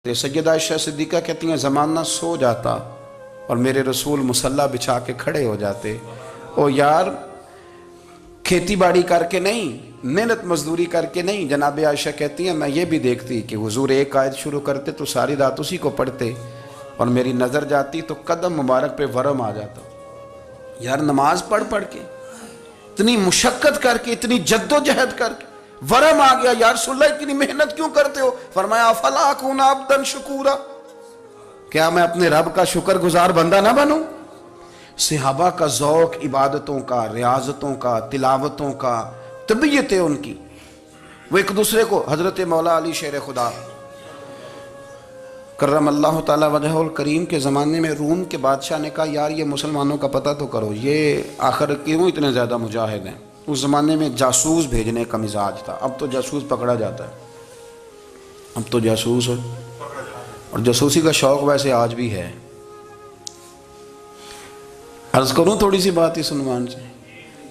سیدہ عائشہ صدیقہ کہتی ہیں زمانہ سو جاتا اور میرے رسول مصلی بچھا کے کھڑے ہو جاتے۔ او یار کھیتی باڑی کر کے نہیں، محنت مزدوری کر کے نہیں۔ جناب عائشہ کہتی ہیں میں یہ بھی دیکھتی کہ حضور ایک آیت شروع کرتے تو ساری رات اسی کو پڑھتے، اور میری نظر جاتی تو قدم مبارک پہ ورم آ جاتا۔ یار نماز پڑھ کے اتنی مشقت کر کے اتنی جد و جہد کر کے ورم آ گیا، یا رسول اللہ اتنی محنت کیوں کرتے ہو؟ فرمایا افلا اکون عبدا شکورا، کیا میں اپنے رب کا شکر گزار بندہ نہ بنوں؟ صحابہ کا ذوق عبادتوں کا، ریاضتوں کا، تلاوتوں کا، طبیعت ہے ان کی، وہ ایک دوسرے کو۔ حضرت مولا علی شیر خدا کرم اللہ تعالی وجہہ الکریم کے زمانے میں روم کے بادشاہ نے کہا یار یہ مسلمانوں کا پتہ تو کرو، یہ آخر کیوں اتنے زیادہ مجاہد ہیں؟ اس زمانے میں جاسوس بھیجنے کا مزاج تھا، اب تو جاسوس پکڑا جاتا ہے، اب تو جاسوس ہو، اور جاسوسی کا شوق ویسے آج بھی ہے۔ عرض کروں تھوڑی سی بات اس عنوان سے،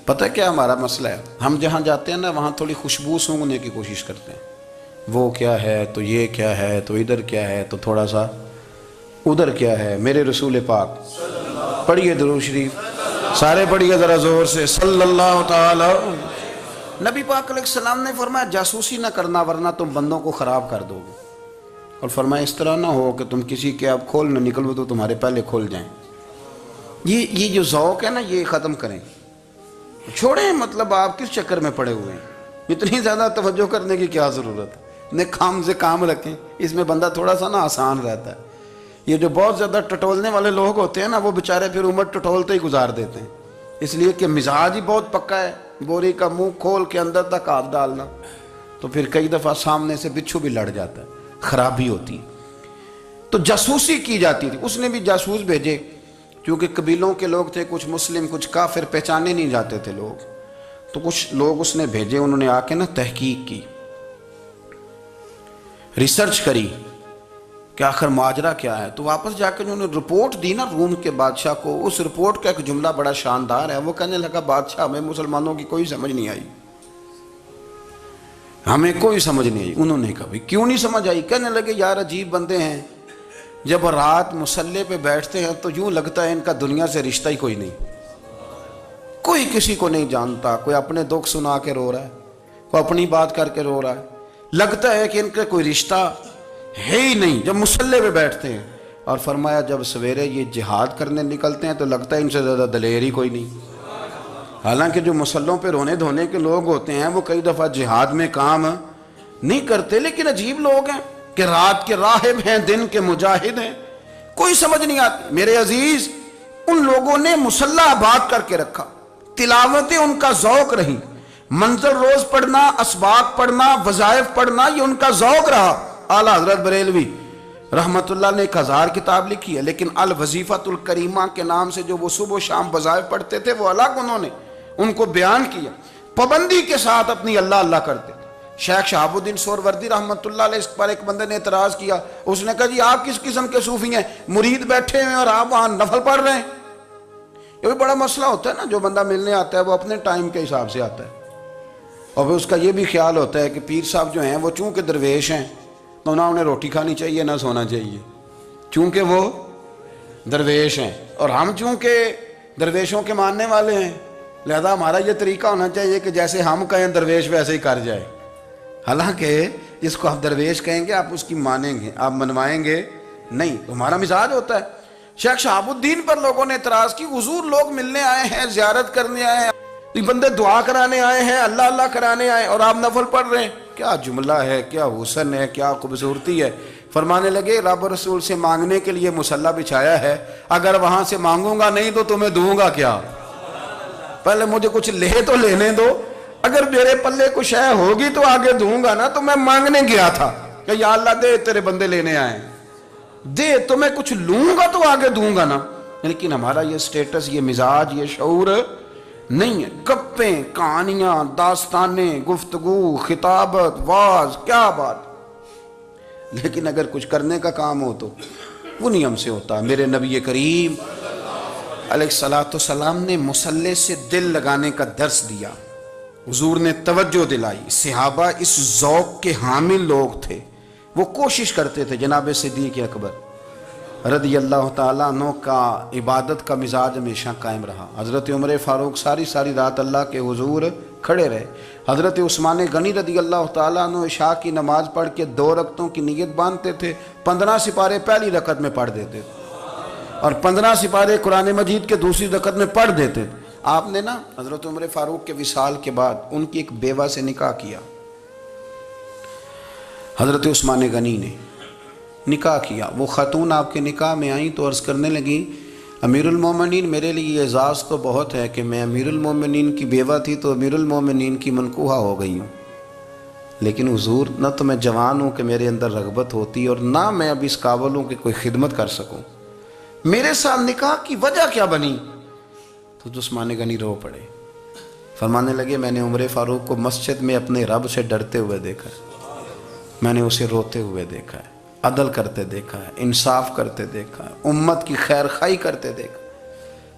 پتہ کیا ہمارا مسئلہ ہے؟ ہم جہاں جاتے ہیں نا وہاں تھوڑی خوشبو سونگنے کی کوشش کرتے ہیں، وہ کیا ہے تو یہ کیا ہے تو ادھر کیا ہے تو تھوڑا سا ادھر کیا ہے۔ میرے رسول پاک پڑھیے درود شریف، سارے پڑھیے ذرا زور سے، صلی اللہ تعالی۔ نبی پاک علیہ السلام نے فرمایا جاسوسی نہ کرنا ورنہ تم بندوں کو خراب کر دو گے، اور فرمایا اس طرح نہ ہو کہ تم کسی کے اب کھول نہ نکلو تو تمہارے پہلے کھول جائیں۔ یہ جو ذوق ہے نا یہ ختم کریں، چھوڑیں، مطلب آپ کس چکر میں پڑے ہوئے ہیں؟ اتنی زیادہ توجہ کرنے کی کیا ضرورت ہے؟ نے کام سے کام رکھیں، اس میں بندہ تھوڑا سا نا آسان رہتا ہے۔ یہ جو بہت زیادہ ٹٹولنے والے لوگ ہوتے ہیں نا وہ بیچارے پھر عمر ٹٹولتے ہی گزار دیتے ہیں، اس لیے کہ مزاج ہی بہت پکا ہے، بوری کا منہ کھول کے اندر تک ہاتھ ڈالنا، تو پھر کئی دفعہ سامنے سے بچھو بھی لڑ جاتا ہے، خرابی ہوتی ہے۔ تو جاسوسی کی جاتی تھی، اس نے بھی جاسوس بھیجے، کیونکہ قبیلوں کے لوگ تھے، کچھ مسلم کچھ کافر، پہچانے نہیں جاتے تھے لوگ، تو کچھ لوگ اس نے بھیجے، انہوں نے آ کے نا تحقیق کی، ریسرچ کری کہ آخر ماجرا کیا ہے۔ تو واپس جا کے انہوں نے رپورٹ دی نا روم کے بادشاہ کو، اس رپورٹ کا ایک جملہ بڑا شاندار ہے، وہ کہنے لگا بادشاہ ہمیں مسلمانوں کی کوئی سمجھ نہیں آئی، ہمیں کوئی سمجھ نہیں آئی۔ انہوں نے کہا بھی کیوں نہیں سمجھ آئی؟ کہنے لگے یار عجیب بندے ہیں، جب رات مصلی پہ بیٹھتے ہیں تو یوں لگتا ہے ان کا دنیا سے رشتہ ہی کوئی نہیں، کوئی کسی کو نہیں جانتا، کوئی اپنے دکھ سنا کے رو رہا ہے، کوئی اپنی بات کر کے رو رہا ہے، لگتا ہے کہ ان کا کوئی رشتہ ہے ہی نہیں جب مصلی پہ بیٹھتے ہیں۔ اور فرمایا جب سویرے یہ جہاد کرنے نکلتے ہیں تو لگتا ہے ان سے زیادہ دلیر ہی کوئی نہیں۔ حالانکہ جو مصلوں پہ رونے دھونے کے لوگ ہوتے ہیں وہ کئی دفعہ جہاد میں کام نہیں کرتے، لیکن عجیب لوگ ہیں کہ رات کے راہب ہیں دن کے مجاہد ہیں، کوئی سمجھ نہیں آتی۔ میرے عزیز ان لوگوں نے مصلی آباد کر کے رکھا، تلاوتیں ان کا ذوق رہی، منظر روز پڑھنا، اسباق پڑھنا، وظائف پڑھنا، یہ ان کا ذوق رہا۔ اعلیٰ حضرت بریلوی رحمت اللہ نے 1000 کتاب لکھی ہے، لیکن الوظیفۃ الکریمہ کے نام سے جو وہ صبح و شام وظائف پڑھتے تھے وہ الگ انہوں نے ان کو بیان کیا، پابندی کے ساتھ اپنی اللہ اللہ کرتے تھے۔ شیخ شہاب الدین سہروردی رحمت اللہ علیہ، اس پر ایک بندے نے اعتراض کیا، اس نے کہا جی آپ کس قسم کے صوفی ہیں، مرید بیٹھے ہیں اور آپ وہاں نفل پڑھ رہے ہیں؟ یہ بھی بڑا مسئلہ ہوتا ہے نا، جو بندہ ملنے آتا ہے وہ اپنے ٹائم کے حساب سے آتا ہے، اور پھر اس کا یہ بھی خیال ہوتا ہے کہ پیر صاحب جو ہیں وہ چونکہ درویش ہیں تو نہ انہیں روٹی کھانی چاہیے نہ سونا چاہیے، چونکہ وہ درویش ہیں، اور ہم چونکہ درویشوں کے ماننے والے ہیں لہذا ہمارا یہ طریقہ ہونا چاہیے کہ جیسے ہم کہیں درویش ویسے ہی کر جائے۔ حالانکہ جس کو آپ درویش کہیں گے آپ اس کی مانیں گے، آپ منوائیں گے نہیں، ہمارا مزاج ہوتا ہے۔ شیخ شہاب الدین پر لوگوں نے اعتراض کی، حضور لوگ ملنے آئے ہیں، زیارت کرنے آئے ہیں، یہ بندے دعا کرانے آئے ہیں، اللہ اللہ کرانے آئے اور آپ نفل پڑھ رہے ہیں، کیا جملہ ہے، کیا حسن ہے، کیا خوبصورتی ہے۔ فرمانے لگے رب رسول سے مانگنے کے لیے مصلی بچھایا ہے، اگر وہاں سے مانگوں گا نہیں تو تمہیں دوں گا کیا؟ پہلے مجھے کچھ لے تو لینے دو، اگر میرے پلے کچھ ہے ہوگی تو آگے دوں گا نا، تو میں مانگنے گیا تھا کہ یا اللہ دے تیرے بندے لینے آئے دے، تو میں کچھ لوں گا تو آگے دوں گا نا۔ لیکن ہمارا یہ سٹیٹس، یہ مزاج، یہ شعور نہیں ہے، گپیں، کہانیاں، داستانیں، گفتگو، خطابت، واز، کیا بات۔ لیکن اگر کچھ کرنے کا کام ہو تو وہ نہیں ہم سے ہوتا۔ میرے نبی کریم علیہ السلام نے مصلی سے دل لگانے کا درس دیا، حضور نے توجہ دلائی، صحابہ اس ذوق کے حامل لوگ تھے وہ کوشش کرتے تھے جناب صدیق اکبر رضی اللہ تعالیٰ عنہ کا عبادت کا مزاج ہمیشہ قائم رہا۔ حضرت عمر فاروق ساری رات اللہ کے حضور کھڑے رہے۔ حضرت عثمان غنی رضی اللہ تعالیٰ عنہ عشاء کی نماز پڑھ کے 2 رکعتوں کی نیت باندھتے تھے، 15 سپارے پہلی رکعت میں پڑھ دیتے تھے اور 15 سپارے قرآن مجید کے دوسری رکعت میں پڑھ دیتے تھے۔ آپ نے نا حضرت عمر فاروق کے وصال کے بعد ان کی ایک بیوہ سے نکاح کیا، حضرت عثمان غنی نے نکاح کیا۔ وہ خاتون آپ کے نکاح میں آئیں تو عرض کرنے لگیں امیر المومنین میرے لیے یہ اعزاز تو بہت ہے کہ میں امیر المومنین کی بیوہ تھی تو امیر المومنین کی منکوحہ ہو گئی ہوں، لیکن حضور نہ تو میں جوان ہوں کہ میرے اندر رغبت ہوتی اور نہ میں اب اس قابل ہوں کہ کوئی خدمت کر سکوں، میرے ساتھ نکاح کی وجہ کیا بنی؟ تو عثمان غنی رو پڑے، فرمانے لگے میں نے عمر فاروق کو مسجد میں اپنے رب سے ڈرتے ہوئے دیکھا ہے، میں نے اسے روتے ہوئے دیکھا ہے، عدل کرتے دیکھا ہے، انصاف کرتے دیکھا ہے، امت کی خیر خواہی کرتے دیکھا۔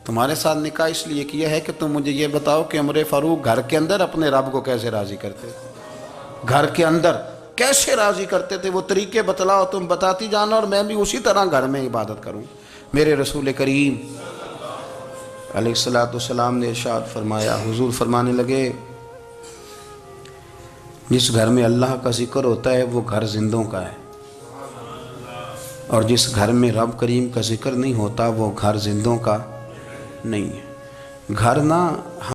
تمہارے ساتھ نکاح اس لیے کیا ہے کہ تم مجھے یہ بتاؤ کہ عمر فاروق گھر کے اندر اپنے رب کو کیسے راضی کرتے تھے، گھر کے اندر کیسے راضی کرتے تھے، وہ طریقے بتلاؤ، تم بتاتی جانا اور میں بھی اسی طرح گھر میں عبادت کروں۔ میرے رسول کریم علیہ السلام نے ارشاد فرمایا، حضور فرمانے لگے جس گھر میں اللہ کا ذکر ہوتا ہے وہ گھر زندوں کا ہے، اور جس گھر میں رب کریم کا ذکر نہیں ہوتا وہ گھر زندوں کا نہیں ہے۔ گھر نہ